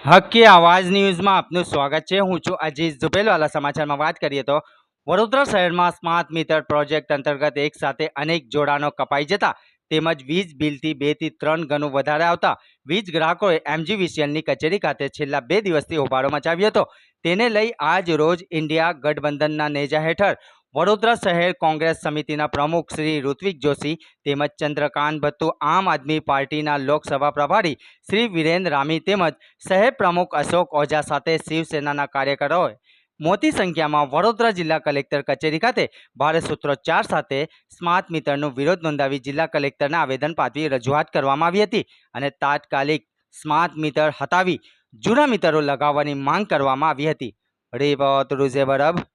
હકી આવાજ ન્યૂઝમાં આપનું સ્વાગત છે। હું છું અજીઝ ઝુબેલવાલા। સમાચારમાં વાત કરીએ તો વડોદરા શહેરમાં સ્માર્ટ મીટર પ્રોજેક્ટ અંતર્ગત એક સાથે અનેક જોડાણો કપાઈ જતા તેમજ વીજ બિલથી 2 થી 3 ગણું વધારે આવતા વીજ ગ્રાહકોએ એમજીવીસીએલની કચેરી ખાતે છેલ્લા 2 દિવસથી હોબાળો મચાવ્યો હતો। તેને લઈ આજ રોજ ઇન્ડિયા ગઠબંધનના નેજા હેઠળ વડોદરા શહેર કોંગ્રેસ સમિતિના પ્રમુખ શ્રી ઋત્વિક જોશી તેમજ ચંદ્રકાંત ભત્તુ, આમ આદમી પાર્ટીના લોકસભા પ્રભારી શ્રી વિરેન રામી તેમજ શહેર પ્રમુખ અશોક ઓઝા સાથે શિવસેનાના કાર્યકરોએ મોટી સંખ્યામાં વડોદરા જિલ્લા કલેક્ટર કચેરી ખાતે ભારે સૂત્રોચ્ચાર સાથે સ્માર્ટ મીટરનો વિરોધ નોંધાવી જિલ્લા કલેક્ટરને આવેદન પાઠવી રજૂઆત કરવામાં આવી હતી અને તાત્કાલિક સ્માર્ટ મીટર હટાવી જૂના મીટરો લગાવવાની માંગ કરવામાં આવી હતી। રિપોર્ટ રૂઝે બરબ।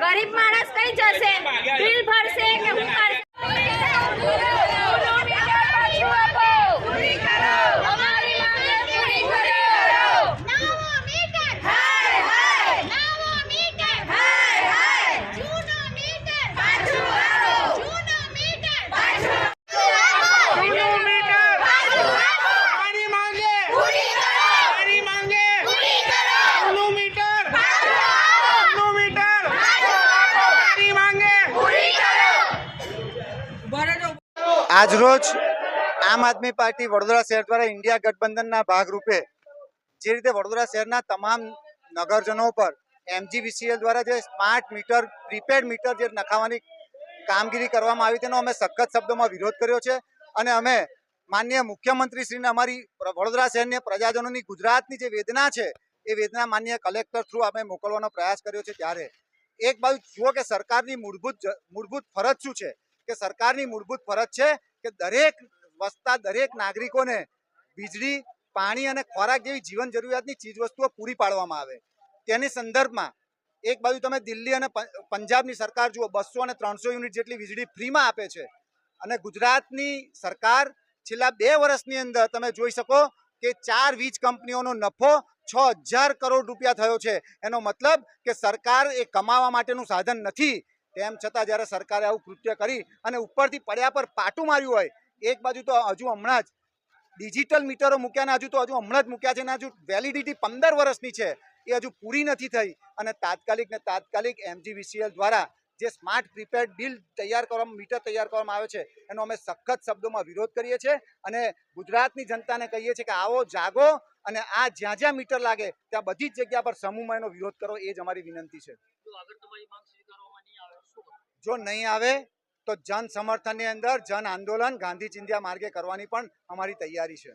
गरीब मानस कई जैसे बिल भर से આજરોજ આમ આદમી પાર્ટી વડોદરા શહેર દ્વારા ઇન્ડિયા ગઠબંધનના ભાગરૂપે જે રીતે વડોદરા શહેરના તમામ નગરજનો પર એમજીવીસીએલ દ્વારા જે સ્માર્ટ મીટર પ્રીપેડ મીટર જે નખાવવાની કામગીરી કરવામાં આવી તેનો અમે સખત શબ્દોમાં વિરોધ કર્યો છે અને અમે માનનીય મુખ્યમંત્રીશ્રીને અમારી વડોદરા શહેરની પ્રજાજનોની ગુજરાતની જે વેદના છે એ વેદના માનનીય કલેક્ટર થ્રુ અમે મોકલવાનો પ્રયાસ કર્યો છે। ત્યારે એક બાજુ જુઓ કે સરકારની મૂળભૂત ફરજ શું છે કે સરકારની મૂળભૂત ફરજ છે કે દરેક વસતા દરેક નાગરિકોને વીજળી, પાણી અને ખોરાક જેવી જીવન જરૂરિયાતની ચીજવસ્તુઓ પૂરી પાડવામાં આવે। તેની સંદર્ભમાં એક બાજુ તમે દિલ્હી અને પંજાબની સરકાર જુઓ, 200 અને 300 યુનિટ જેટલી વીજળી ફ્રીમાં આપે છે અને ગુજરાતની સરકાર છેલ્લા 2 વર્ષની અંદર તમે જોઈ શકો કે 4 વીજ કંપનીઓનો નફો 6000 કરોડ રૂપિયા થયો છે। એનો મતલબ કે સરકાર એ કમાવા માટેનું સાધન નથી। તેમ છતાં જ્યારે સરકારે આવું કૃત્ય કરી અને ઉપરથી પડ્યા પર પાટું માર્યું હોય, એક બાજુ તો હજુ હમણાં જ ડિજિટલ મીટરો મૂક્યા ને હજુ હમણાં જ મૂક્યા છે ને હજુ વેલિડિટી 15 વર્ષની છે એ હજુ પૂરી નથી થઈ અને તાત્કાલિક એમજીવીસીએલ દ્વારા જે સ્માર્ટ પ્રીપેડ બિલ મીટર તૈયાર કરવામાં આવે છે એનો અમે સખત શબ્દોમાં વિરોધ કરીએ છીએ અને ગુજરાતની જનતાને કહીએ છીએ કે આવો જાગો અને આ જ્યાં જ્યાં મીટર લાગે ત્યાં બધી જ જગ્યા પર સમૂહમાં એનો વિરોધ કરો, એ જ અમારી વિનંતી છે। જો નહીં આવે તો જન સમર્થનની અંદર જન આંદોલન ગાંધી ચિંધ્યા માર્ગે કરવાની પણ અમારી તૈયારી છે।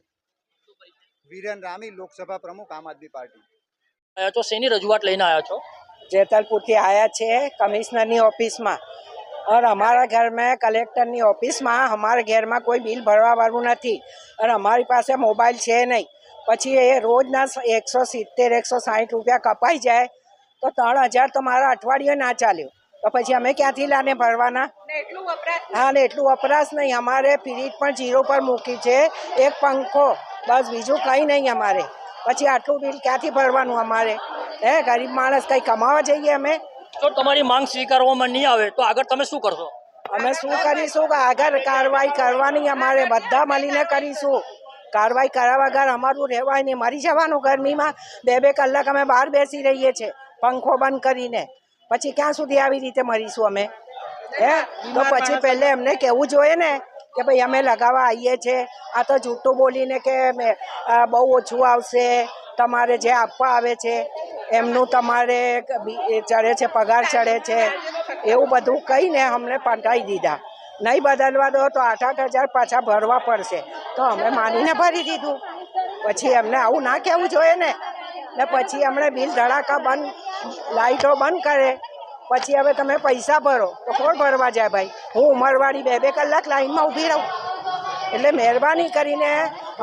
વિરેન રામી, લોકસભા પ્રમુખ, આમ આદમી પાર્ટી। आया छो सेनी रजूआत लईने आया छो? जेतलपुर થી आया छे कमिश्नर ऑफिस में और हमारा घर में कलेक्टर ऑफिस में हमारे घर में कोई बिल भरवा वालू नहीं और हमारी पास मोबाइल है नहीं। पछी ये रोजना 170-160 रुपया कपाई जाए तो 3000 तो मारा अठवाडिये ना चाल्यो તો પછી અમે ક્યાંથી લાને ભરવાના? હા, ને એટલું વપરાશ નહીં. અમારે ફ્રીજ પણ 0 પર મૂકી છે, એક પંખો, બસ બીજું કંઈ નહીં અમારે. પછી આટલું બિલ ક્યાંથી ભરવાનું અમારે? હે, ગરીબ માણસ કંઈ કમાવા જઈએ અમે? જો તમારી માંગ સ્વીકારવામાં નહીં આવે તો આગળ તમે શું કરશો? અમે શું કરીશું કે આગળ કાર્યવાહી કરવાની, અમારે બધા મળીને કરીશું. કાર્યવાહી કર્યા વગર અમારું રહેવાય નહીં, મરી જવાનું ગરમીમાં. 2-2 કલાક અમે બહાર બેસી રહીએ છીએ પંખો બંધ કરીને. પછી ક્યાં સુધી આવી રીતે મરીશું અમે? હે, તો પછી પહેલે એમને કહેવું જોઈએ ને કે ભાઈ અમે લગાવવા આવીએ છીએ. આ તો જૂઠું બોલીને કે બહુ ઓછું આવશે, તમારે જે આપવા આવે છે એમનું તમારે ચડે છે, પગાર ચડે છે, એવું બધું કહીને અમને પટાવી દીધા. નહીં બદલવા દો તો 8-8 હજાર પાછા ભરવા પડશે. તો અમે માનીને ભરી દીધું. પછી એમને આવું ના કહેવું જોઈએ ને પછી અમને બિલ ધડાકા બંધ, લાઇટો બંધ કરે. પછી હવે તમે પૈસા ભરો તો કોણ ભરવા જાય ભાઈ? હું ઉંમરવાળી 2-2 કલાક લાઈનમાં ઊભી રહું. એટલે મહેરબાની કરીને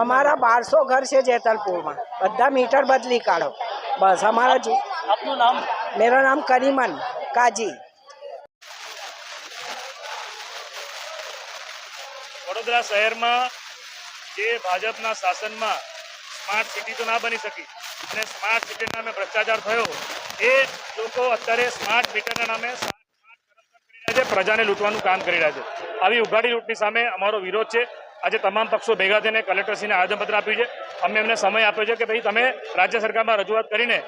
અમારા 1200 ઘર છે જેતલપુરમાં, બધા મીટર બદલી કાઢો બસ. અમારા આપનું નામ? મેરા નામ કરીમન કાજી. વડોદરા શહેરમાં જે ભાજપના શાસનમાં સ્માર્ટ સિટી તો ના બની શકી અને સ્માર્ટ સિટીના નામે ભ્રષ્ટાચાર થયો, એ લોકો અત્યારે સ્માર્ટ મીટરના નામે પ્રજાને લૂંટવાનું કામ કરી રહ્યા છે. આવી ઉઘાડી લૂંટની સામે અમારો વિરોધ છે. આજે તમામ પક્ષો ભેગા થઈને કલેક્ટરશ્રીને આવેદનપત્ર આપ્યું છે. અમે એમને સમય આપ્યો છે કે ભાઈ તમે રાજ્ય સરકારમાં રજૂઆત કરીને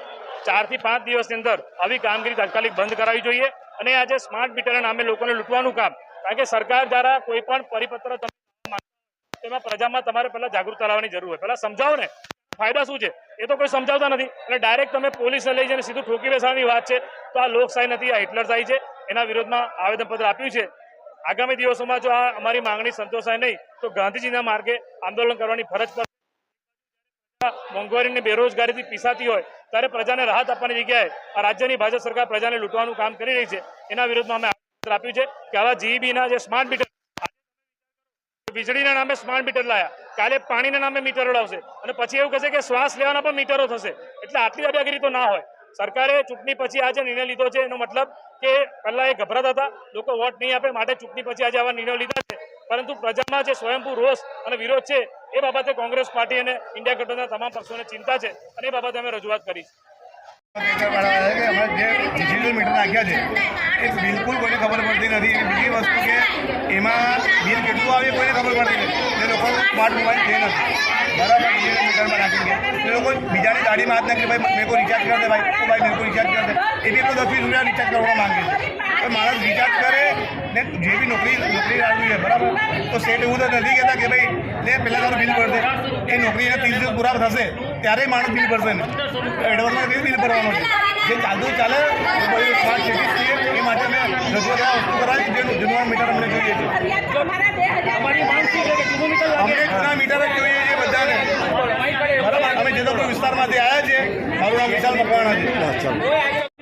4 થી 5 દિવસની અંદર આવી કામગીરી તાત્કાલિક બંધ કરાવવી જોઈએ. અને આજે સ્માર્ટ મીટરના નામે લોકોને લૂંટવાનું કામ, કારણ કે સરકાર દ્વારા કોઈ પણ પરિપત્ર તેમાં પ્રજામાં તમારે પહેલાં જાગૃતતા લાવવાની જરૂર હોય. પહેલાં સમજાવો ને ફાયદા શું છે, એ તો કોઈ સમજાવતા નથી. અને ડાયરેક્ટ તમે પોલીસને લઈ જઈને સીધું ઠોકી બેસવાની વાત છે. તો આ લોકશાહી નથી, આ હિટલરશાહી છે. એના વિરોધમાં આવેદનપત્ર આપ્યું છે. આગામી દિવસોમાં જો આ અમારી માંગણી સંતોષાય નહીં તો ગાંધીજીના માર્ગે આંદોલન કરવાની ફરજ પર. મોંઘવારીની બેરોજગારીથી પીસાતી હોય ત્યારે પ્રજાને રાહત આપવાની જગ્યાએ આ રાજ્યની ભાજપ સરકાર પ્રજાને લૂંટવાનું કામ કરી રહી છે. એના વિરોધમાં અમે આવેદનપત્ર આપ્યું છે કે આવા જીઈબીના જે સ્માર્ટ મીટર, વીજળીના નામે સ્માર્ટ મીટર લાયા, કાલે પાણીના નામે મીટરો લાવશે અને પછી એવું કહેશે કે શ્વાસ લેવાના પણ મીટરો થશે. એટલે આટલી દાદાગીરી તો ના હોય. સરકારે ચૂંટણી પછી આજે નિર્ણય લીધો છે, એનો મતલબ કે પહેલાં એ ગભરાતા હતા, લોકો વોટ નહીં આપે માટે ચૂંટણી પછી આજે આવા નિર્ણયો લીધા છે. પરંતુ પ્રજામાં જે સ્વયંભૂ રોષ અને વિરોધ છે એ બાબતે કોંગ્રેસ પાર્ટી અને ઇન્ડિયા ગઠબંધનના તમામ પક્ષોને ચિંતા છે અને એ બાબતે અમે રજૂઆત કરી છે. ડિજિટલ મીટર નાખ્યા છે એ બિલકુલ કોઈને ખબર પડતી નથી. એની બીજી વસ્તુ કે એમાં બિલ કેટલું આવે કોઈને ખબર પડતી નથી. એ લોકો સ્માર્ટ મોબાઈલ છે નથી, બરાબર ડિજિટલ મીટરમાં નાખી છે. એ લોકો બીજાની ગાડીમાં હાથ નાખે ભાઈ મેં કોઈ રિચાર્જ કર દે, ભાઈ તો ભાઈ મેં કોઈ રિચાર્જ કર દે. એ બી 10-20 રૂપિયા રિચાર્જ કરવા માંગે છે. તો માણસ રિચાર્જ કરે ને જે બી નોકરી આવી છે બરાબર, તો સેટ એવું તો નથી કહેતા કે ભાઈ લે પહેલાં તારું બિલ ભરશે. એ નોકરીને 30 દિવસ પૂરા થશે ત્યારે માણસ બિલ ભરશે ને. એડવાન્સમાં કેવી બિલ ભરવાનું છે? જે ચાલતું ચાલે સ્માર્ટ સિટી છીએ એ માટે અમે રજૂઆત આ વસ્તુ કરાવી જે જૂનું મીટર અમને જોઈએ છે. અમને જૂના મીટર જ જોઈએ છે બધાને, બરાબર. અમે જેતલપુર વિસ્તારમાંથી આવ્યા છીએ. મારું નામ વિશાલ મકવાણા છે.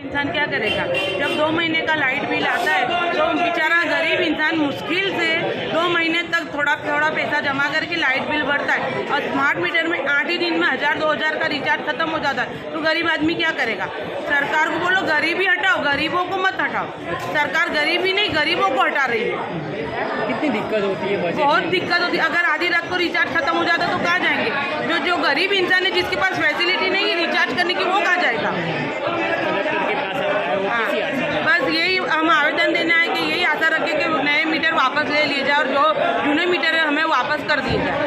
इंसान क्या करेगा जब 2 महीने का लाइट बिल आता है तो बेचारा गरीब इंसान मुश्किल से 2 महीने तक थोड़ा पैसा जमा करके लाइट बिल भरता है और स्मार्ट मीटर में 8 ही दिन में 1000-2000 का रिचार्ज खत्म हो जाता है तो गरीब आदमी क्या करेगा? सरकार को बोलो गरीबी हटाओ, गरीबों को मत हटाओ. सरकार गरीबी नहीं गरीबों को हटा रही है. कितनी दिक्कत होती है? बहुत दिक्कत होती है. अगर आधी रात को रिचार्ज खत्म हो जाता तो कहाँ जाएंगे? जो गरीब इंसान है जिसके पास फैसिलिटी नहीं है रिचार्ज करने की वो कहाँ जाएगा? बस यही हम आवेदन देना है कि यही आशा रखें कि नए मीटर वापस ले लिए जाए और जो जूने मीटर है हमें वापस कर दिए जाए.